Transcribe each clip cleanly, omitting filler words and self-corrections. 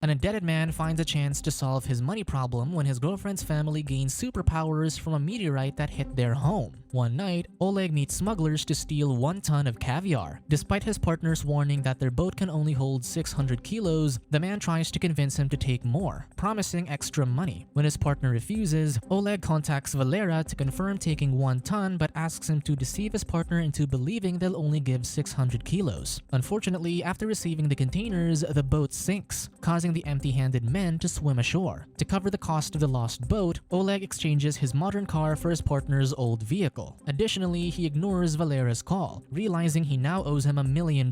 An indebted man finds a chance to solve his money problem when his girlfriend's family gains superpowers from a meteorite that hit their home. One night, Oleg meets smugglers to steal 1 ton of caviar. Despite his partner's warning that their boat can only hold 600 kilos, the man tries to convince him to take more, promising extra money. When his partner refuses, Oleg contacts Valera to confirm taking 1 ton but asks him to deceive his partner into believing they'll only give 600 kilos. Unfortunately, after receiving the containers, the boat sinks, causing the empty-handed men to swim ashore. To cover the cost of the lost boat, Oleg exchanges his modern car for his partner's old vehicle. Additionally, he ignores Valera's call, realizing he now owes him $1 million.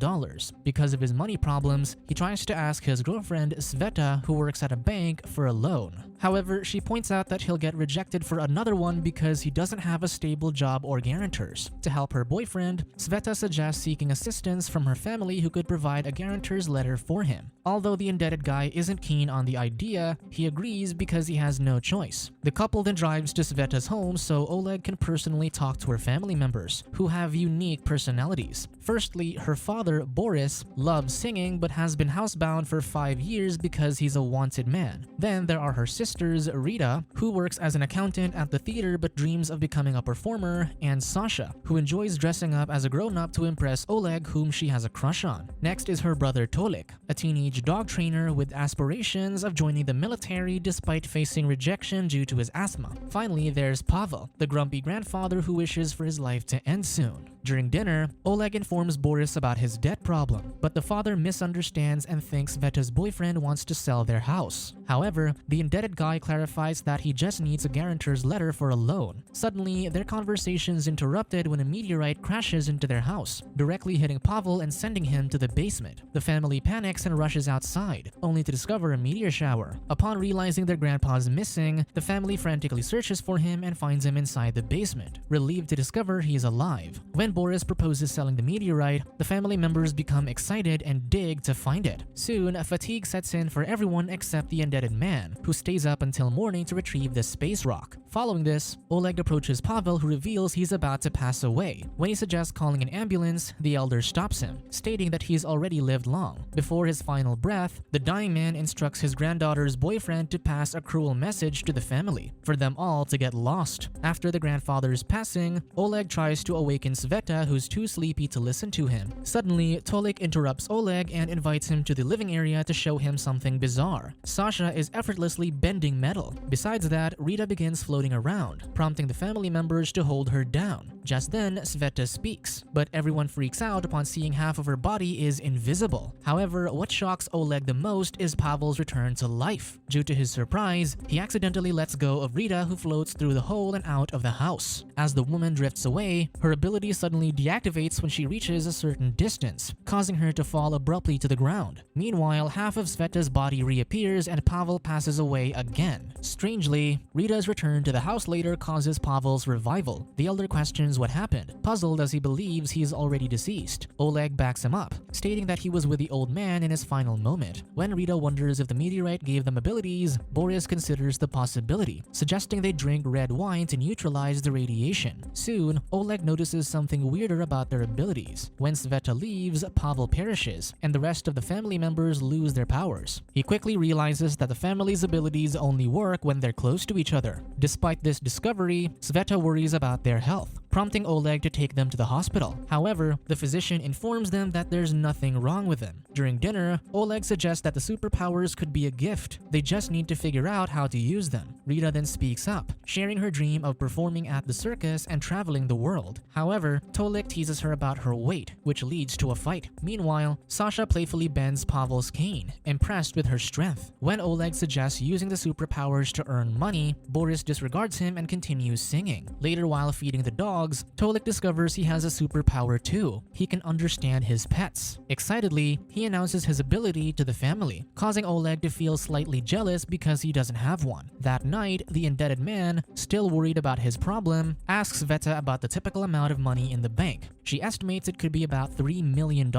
Because of his money problems, he tries to ask his girlfriend Sveta, who works at a bank, for a loan. However, she points out that he'll get rejected for another one because he doesn't have a stable job or guarantors. To help her boyfriend, Sveta suggests seeking assistance from her family who could provide a guarantor's letter for him. Although the indebted guy isn't keen on the idea, he agrees because he has no choice. The couple then drives to Sveta's home so Oleg can personally talk to her family members, who have unique personalities. Firstly, her father, Boris, loves singing but has been housebound for 5 years because he's a wanted man. Then there are her sisters, Rita, who works as an accountant at the theater but dreams of becoming a performer, and Sasha, who enjoys dressing up as a grown-up to impress Oleg, whom she has a crush on. Next is her brother Tolik, a teenage dog trainer with aspirations of joining the military despite facing rejection due to his asthma. Finally, there's Pavel, the grumpy grandfather who wishes for his life to end soon. During dinner, Oleg informs Boris about his debt problem, but the father misunderstands and thinks Sveta's boyfriend wants to sell their house. However, the indebted guy clarifies that he just needs a guarantor's letter for a loan. Suddenly, their conversation's interrupted when a meteorite crashes into their house, directly hitting Pavel and sending him to the basement. The family panics and rushes outside, only to discover a meteor shower. Upon realizing their grandpa's missing, the family frantically searches for him and finds him inside the basement, relieved to discover he is alive. When Boris proposes selling the meteorite, the family members become excited and dig to find it. Soon, fatigue sets in for everyone except the indebted man, who stays up until morning to retrieve the space rock. Following this, Oleg approaches Pavel, who reveals he's about to pass away. When he suggests calling an ambulance, the elder stops him, stating that he's already lived long. Before his final breath, the dying man instructs his granddaughter's boyfriend to pass a cruel message to the family, for them all to get lost. After the grandfather's passing, Oleg tries to awaken Sveta, who's too sleepy to listen to him. Suddenly, Tolik interrupts Oleg and invites him to the living area to show him something bizarre. Sasha is effortlessly bending metal. Besides that, Rita begins floating around, prompting the family members to hold her down. Just then, Sveta speaks, but everyone freaks out upon seeing half of her body is invisible. However, what shocks Oleg the most is Pavel's return to life. Due to his surprise, he accidentally lets go of Rita, who floats through the hole and out of the house. As the woman drifts away, her ability suddenly deactivates when she reaches a certain distance, causing her to fall abruptly to the ground. Meanwhile, half of Sveta's body reappears and Pavel passes away again. Strangely, Rita's return to the house later causes Pavel's revival. The elder questions what happened, puzzled as he believes he is already deceased. Oleg backs him up, stating that he was with the old man in his final moment. When Rita wonders if the meteorite gave them abilities, Boris considers the possibility, suggesting they drink red wine to neutralize the radiation. Soon, Oleg notices something weirder about their abilities. When Sveta leaves, Pavel perishes, and the rest of the family members lose their powers. He quickly realizes that the family's abilities only work when they're close to each other. Despite this discovery, Sveta worries about their health, prompting Oleg to take them to the hospital. However, the physician informs them that there's nothing wrong with them. During dinner, Oleg suggests that the superpowers could be a gift. They just need to figure out how to use them. Rita then speaks up, sharing her dream of performing at the circus and traveling the world. However, Tolik teases her about her weight, which leads to a fight. Meanwhile, Sasha playfully bends Pavel's cane, impressed with her strength. When Oleg suggests using the superpowers to earn money, Boris disregards him and continues singing. Later, while feeding the dogs, Tolik discovers he has a superpower too. He can understand his pets. Excitedly, he announces his ability to the family, causing Oleg to feel slightly jealous because he doesn't have one. That night, the indebted man, still worried about his problem, asks Sveta about the typical amount of money in the bank. She estimates it could be about $3 million.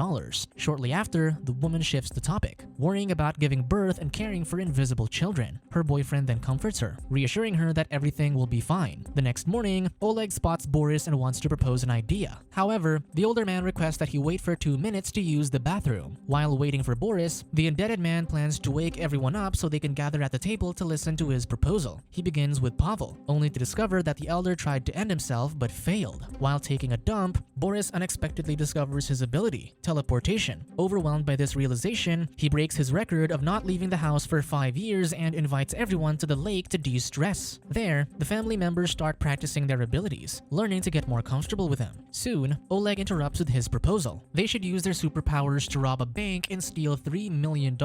Shortly after, the woman shifts the topic, worrying about giving birth and caring for invisible children. Her boyfriend then comforts her, reassuring her that everything will be fine. The next morning, Oleg spots Boris Boris and wants to propose an idea. However, the older man requests that he wait for 2 minutes to use the bathroom. While waiting for Boris, the indebted man plans to wake everyone up so they can gather at the table to listen to his proposal. He begins with Pavel, only to discover that the elder tried to end himself but failed. While taking a dump, Boris unexpectedly discovers his ability, teleportation. Overwhelmed by this realization, he breaks his record of not leaving the house for 5 years and invites everyone to the lake to de-stress. There, the family members start practicing their abilities, learning to get more comfortable with him. Soon, Oleg interrupts with his proposal. They should use their superpowers to rob a bank and steal $3 million,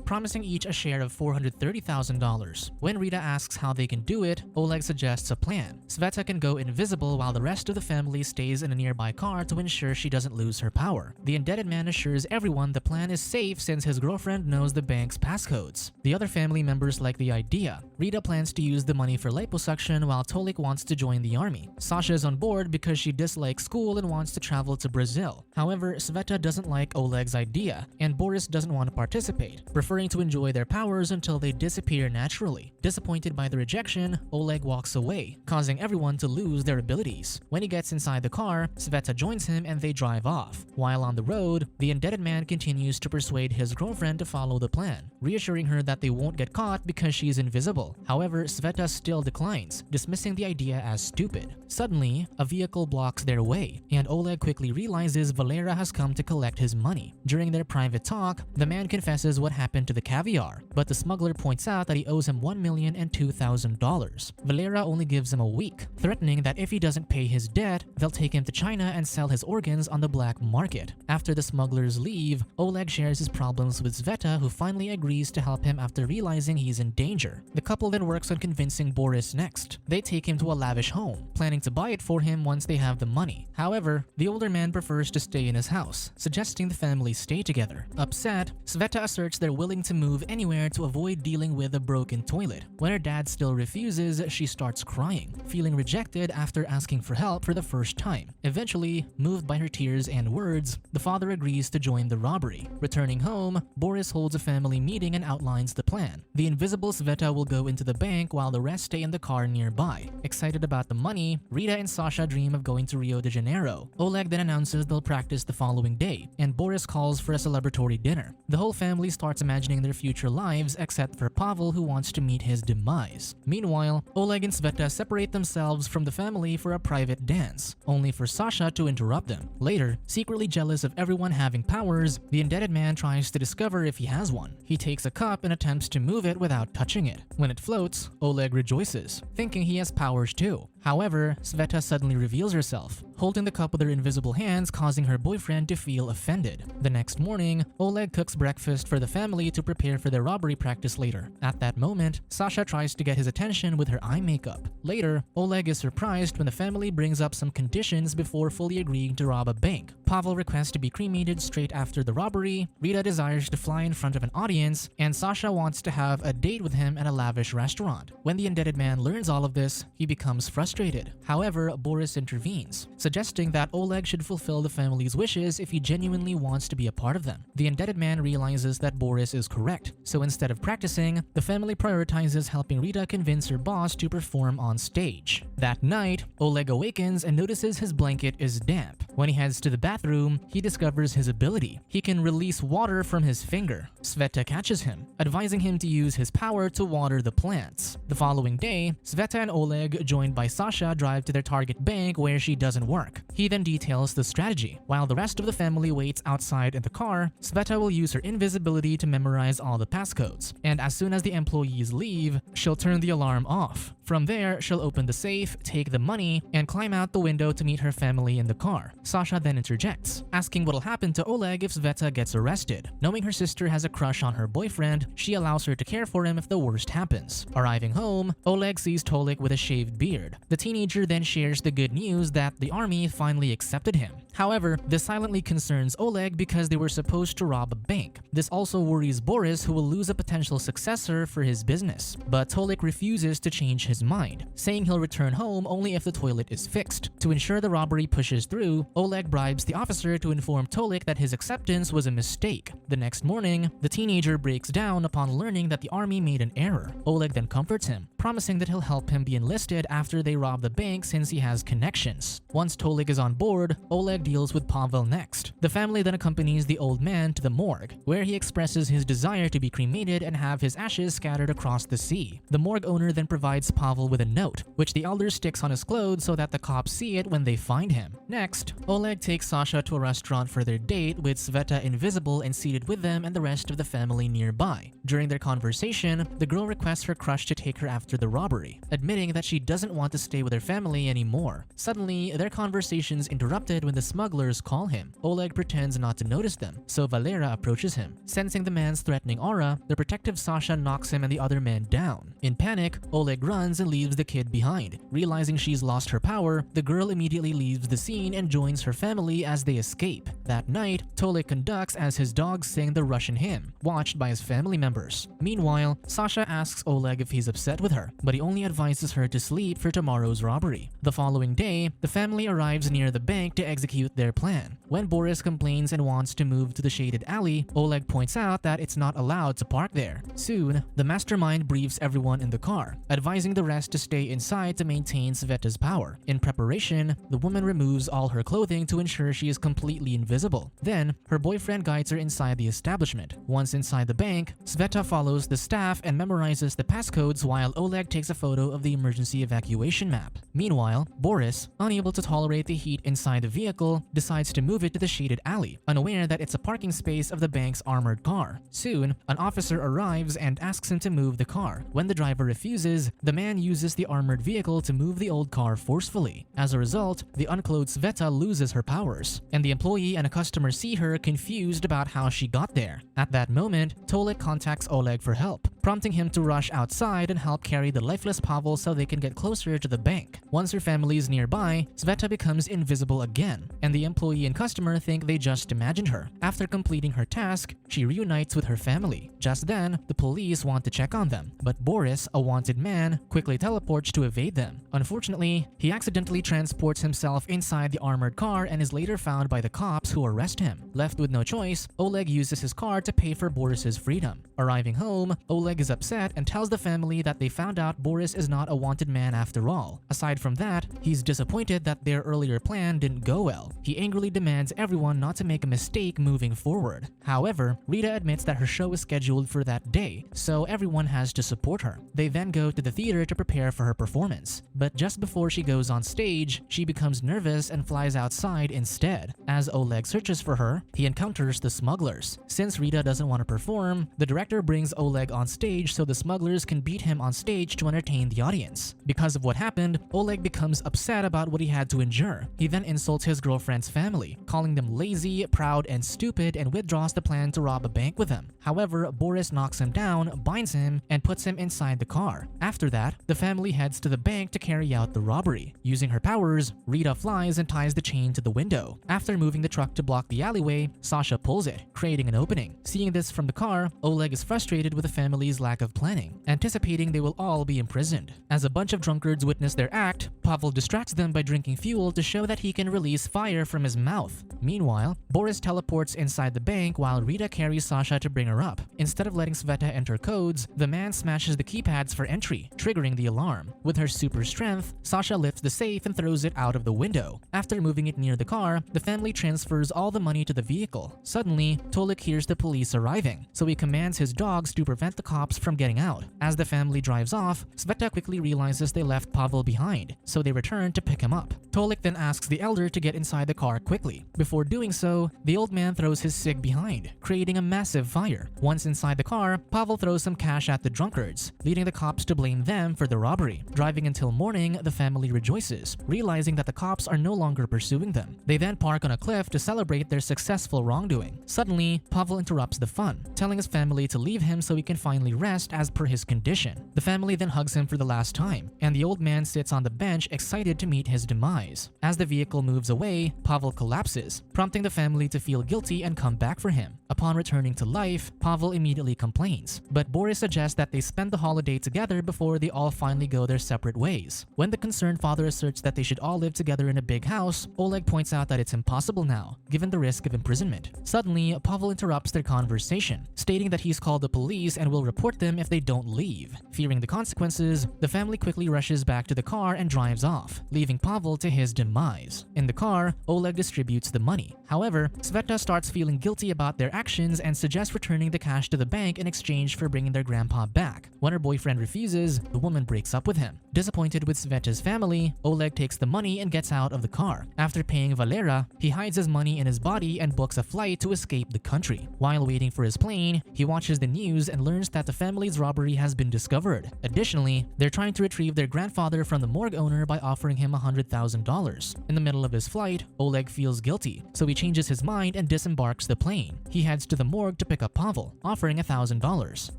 promising each a share of $430,000. When Rita asks how they can do it, Oleg suggests a plan. Sveta can go invisible while the rest of the family stays in a nearby car to ensure she doesn't lose her power. The indebted man assures everyone the plan is safe since his girlfriend knows the bank's passcodes. The other family members like the idea. Rita plans to use the money for liposuction while Tolik wants to join the army. Sasha is on board because she dislikes school and wants to travel to Brazil. However, Sveta doesn't like Oleg's idea, and Boris doesn't want to participate, preferring to enjoy their powers until they disappear naturally. Disappointed by the rejection, Oleg walks away, causing everyone to lose their abilities. When he gets inside the car, Sveta joins him and they drive off. While on the road, the indebted man continues to persuade his girlfriend to follow the plan, reassuring her that they won't get caught because she's invisible. However, Sveta still declines, dismissing the idea as stupid. Suddenly, a vehicle blocks their way, and Oleg quickly realizes Valera has come to collect his money. During their private talk, the man confesses what happened to the caviar, but the smuggler points out that he owes him $1,002,000. Valera only gives him a week, threatening that if he doesn't pay his debt, they'll take him to China and sell his organs on the black market. After the smugglers leave, Oleg shares his problems with Sveta, who finally agrees to help him after realizing he's in danger. The couple then works on convincing Boris next. They take him to a lavish home, planning to buy it for him once they have the money. However, the older man prefers to stay in his house, suggesting the family stay together. Upset, Sveta asserts they're willing to move anywhere to avoid dealing with a broken toilet. When her dad still refuses, she starts crying, feeling rejected after asking for help for the first time. Eventually, moved by her tears and words, the father agrees to join the robbery. Returning home, Boris holds a family meeting and outlines the plan. The invisible Sveta will go into the bank while the rest stay in the car nearby. Excited about the money, Rita and Sasha dream of going to Rio de Janeiro. Oleg then announces they'll practice the following day, and Boris calls for a celebratory dinner. The whole family starts imagining their future lives except for Pavel, who wants to meet his demise. Meanwhile, Oleg and Sveta separate themselves from the family for a private dance, only for Sasha to interrupt them. Later, secretly jealous of everyone having powers, the indebted man tries to discover if he has one. He takes a cup and attempts to move it without touching it. When it floats, Oleg rejoices, thinking he has powers too. However, Sveta suddenly reveals herself, holding the cup with her invisible hands, causing her boyfriend to feel offended. The next morning, Oleg cooks breakfast for the family to prepare for their robbery practice later. At that moment, Sasha tries to get his attention with her eye makeup. Later, Oleg is surprised when the family brings up some conditions before fully agreeing to rob a bank. Pavel requests to be cremated straight after the robbery, Rita desires to fly in front of an audience, and Sasha wants to have a date with him at a lavish restaurant. When the indebted man learns all of this, he becomes frustrated. However, Boris intervenes, suggesting that Oleg should fulfill the family's wishes if he genuinely wants to be a part of them. The indebted man realizes that Boris is correct, so instead of practicing, the family prioritizes helping Rita convince her boss to perform on stage. That night, Oleg awakens and notices his blanket is damp. When he heads to the bathroom, he discovers his ability. He can release water from his finger. Sveta catches him, advising him to use his power to water the plants. The following day, Sveta and Oleg, joined by Sasha, drive to their target bank where she doesn't work. He then details the strategy. While the rest of the family waits outside in the car, Sveta will use her invisibility to memorize all the passcodes. And as soon as the employees leave, she'll turn the alarm off. From there, she'll open the safe, take the money, and climb out the window to meet her family in the car. Sasha then interjects, asking what'll happen to Oleg if Sveta gets arrested. Knowing her sister has a crush on her boyfriend, she allows her to care for him if the worst happens. Arriving home, Oleg sees Tolik with a shaved beard. The teenager then shares the good news that the army finally accepted him. However, this silently concerns Oleg because they were supposed to rob a bank. This also worries Boris, who will lose a potential successor for his business. But Tolik refuses to change his mind, saying he'll return home only if the toilet is fixed. To ensure the robbery pushes through, Oleg bribes the officer to inform Tolik that his acceptance was a mistake. The next morning, the teenager breaks down upon learning that the army made an error. Oleg then comforts him, promising that he'll help him be enlisted after they rob the bank since he has connections. Once Oleg is on board, Oleg deals with Pavel next. The family then accompanies the old man to the morgue, where he expresses his desire to be cremated and have his ashes scattered across the sea. The morgue owner then provides Pavel with a note, which the elder sticks on his clothes so that the cops see it when they find him. Next, Oleg takes Sasha to a restaurant for their date with Sveta invisible and seated with them and the rest of the family nearby. During their conversation, the girl requests her crush to take her after the robbery, admitting that she doesn't want to stay with her family anymore. Suddenly, their conversation's interrupted when the smugglers call him. Oleg pretends not to notice them, so Valera approaches him. Sensing the man's threatening aura, the protective Sasha knocks him and the other man down. In panic, Oleg runs and leaves the kid behind. Realizing she's lost her power, the girl immediately leaves the scene and joins her family as they escape. That night, Oleg conducts as his dogs sing the Russian hymn, watched by his family members. Meanwhile, Sasha asks Oleg if he's upset with her, but he only advises her to sleep for tomorrow's robbery. The following day, the family arrives near the bank to execute their plan. When Boris complains and wants to move to the shaded alley, Oleg points out that it's not allowed to park there. Soon, the mastermind briefs everyone in the car, advising the rest to stay inside to maintain Sveta's power. In preparation, the woman removes all her clothing to ensure she is completely invisible. Then, her boyfriend guides her inside the establishment. Once inside the bank, Sveta follows the staff and memorizes the passcodes while Oleg takes a photo of the emergency evacuation map. Meanwhile, Boris, unable to tolerate the heat inside the vehicle, decides to move it to the shaded alley, unaware that it's a parking space of the bank's armored car. Soon, an officer arrives and asks him to move the car. When the driver refuses, the man uses the armored vehicle to move the old car forcefully. As a result, the unclothed Sveta loses her powers, and the employee and a customer see her confused about how she got there. At that moment, Oleg contacts Oleg for help, prompting him to rush outside and help carry the lifeless Pavel so they can get closer to the bank. Once her family is nearby, Sveta becomes invisible again, and the employee and customer think they just imagined her. After completing her task, she reunites with her family. Just then, the police want to check on them, but Boris, a wanted man, quickly teleports to evade them. Unfortunately, he accidentally transports himself inside the armored car and is later found by the cops who arrest him. Left with no choice, Oleg uses his car to pay for Boris's freedom. Arriving home, Oleg is upset and tells the family that they found out Boris is not a wanted man after all. Aside from that, he's disappointed that their earlier plan didn't go well. He angrily demands everyone not to make a mistake moving forward. However, Rita admits that her show is scheduled for that day, so everyone has to support her. They then go to the theater to prepare for her performance, but just before she goes on stage, she becomes nervous and flies outside instead. As Oleg searches for her, he encounters the smugglers. Since Rita doesn't want to perform, the director brings Oleg on stage so the smugglers can beat him on stage to entertain the audience. Because of what happened, Oleg becomes upset about what he had to endure. He then insults his girlfriend's family, calling them lazy, proud, and stupid, and withdraws the plan to rob a bank with him. However, Boris knocks him down, binds him, and puts him inside the car. After that, the family heads to the bank to carry out the robbery. Using her powers, Rita flies and ties the chain to the window. After moving the truck to block the alleyway, Sasha pulls it, creating an opening. Seeing this from the car, Oleg is frustrated with the family's lack of planning, anticipating they will all be imprisoned. As a bunch of drunkards witness their act, Pavel distracts them by drinking fuel to show that he can release fire from his mouth. Meanwhile, Boris teleports inside the bank while Rita carries Sasha to bring her up. Instead of letting Sveta enter codes, the man smashes the keypads for entry, triggering the alarm. With her super strength, Sasha lifts the safe and throws it out of the window. After moving it near the car, the family transfers all the money to the vehicle. Suddenly, Oleg hears the police arriving, so he commands his dogs to prevent the cops from getting out. As the family drives off, Sveta quickly realizes they left Pavel behind, so they return to pick him up. Oleg then asks the elder to get inside the car quickly. Before doing so, the old man throws his cig behind, creating a massive fire. Once inside the car, Pavel throws some cash at the drunkards, leading the cops to blame them for the robbery. Driving until morning, the family rejoices, realizing that the cops are no longer pursuing them. They then park on a cliff to celebrate their successful wrongdoing. Suddenly, Pavel interrupts the fun, telling his family to leave him so he can finally rest as per his condition. The family then hugs him for the last time, and the old man sits on the bench excited to meet his demise. As the vehicle moves away, Pavel collapses, prompting the family to feel guilty and come back for him. Upon returning to life, Pavel immediately complains, but Boris suggests that they spend the holiday together before they all finally go their separate ways. When the concerned father asserts that they should all live together in a big house, Oleg points out that it's impossible now, given the risk of imprisonment. Suddenly, Pavel interrupts their conversation, stating that he's called the police and will report deport them if they don't leave. Fearing the consequences, the family quickly rushes back to the car and drives off, leaving Pavel to his demise. In the car, Oleg distributes the money. However, Sveta starts feeling guilty about their actions and suggests returning the cash to the bank in exchange for bringing their grandpa back. When her boyfriend refuses, the woman breaks up with him. Disappointed with Sveta's family, Oleg takes the money and gets out of the car. After paying Valera, he hides his money in his body and books a flight to escape the country. While waiting for his plane, he watches the news and learns that the family's robbery has been discovered. Additionally, they're trying to retrieve their grandfather from the morgue owner by offering him $100,000. In the middle of his flight, Oleg feels guilty, so he changes his mind and disembarks the plane. He heads to the morgue to pick up Pavel, offering $1,000.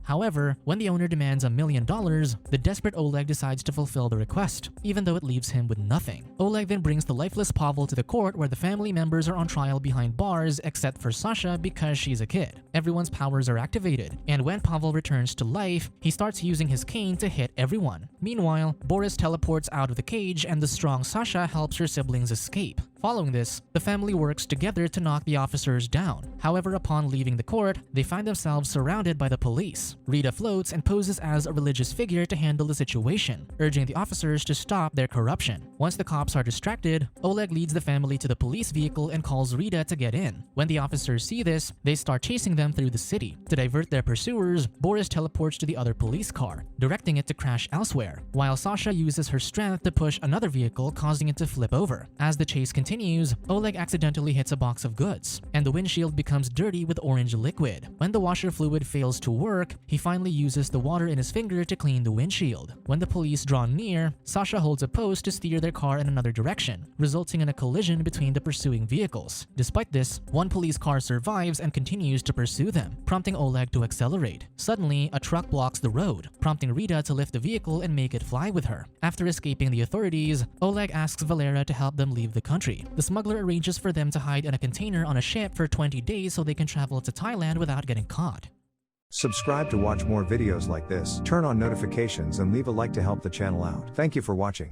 However, when the owner demands $1 million, the desperate Oleg decides to fulfill the request, even though it leaves him with nothing. Oleg then brings the lifeless Pavel to the court where the family members are on trial behind bars except for Sasha because she's a kid. Everyone's powers are activated, and when Pavel returns to life, he starts using his cane to hit everyone. Meanwhile, Boris teleports out of the cage and the strong Sasha helps her siblings escape. Following this, the family works together to knock the officers down. However, upon leaving the court, they find themselves surrounded by the police. Rita floats and poses as a religious figure to handle the situation, urging the officers to stop their corruption. Once the cops are distracted, Oleg leads the family to the police vehicle and calls Rita to get in. When the officers see this, they start chasing them through the city. To divert their pursuers, Boris teleports to the other police car, directing it to crash elsewhere, while Sasha uses her strength to push another vehicle, causing it to flip over. As the chase continues, Oleg accidentally hits a box of goods, and the windshield becomes dirty with orange liquid. When the washer fluid fails to work, he finally uses the water in his finger to clean the windshield. When the police draw near, Sasha holds a post to steer their car in another direction, resulting in a collision between the pursuing vehicles. Despite this, one police car survives and continues to pursue them, prompting Oleg to accelerate. Suddenly, a truck blocks the road, prompting Rita to lift the vehicle and make it fly with her. After escaping the authorities, Oleg asks Valera to help them leave the country. The smuggler arranges for them to hide in a container on a ship for 20 days so they can travel to Thailand without getting caught. Subscribe to watch more videos like this, turn on notifications and leave a like to help the channel out. Thank you for watching.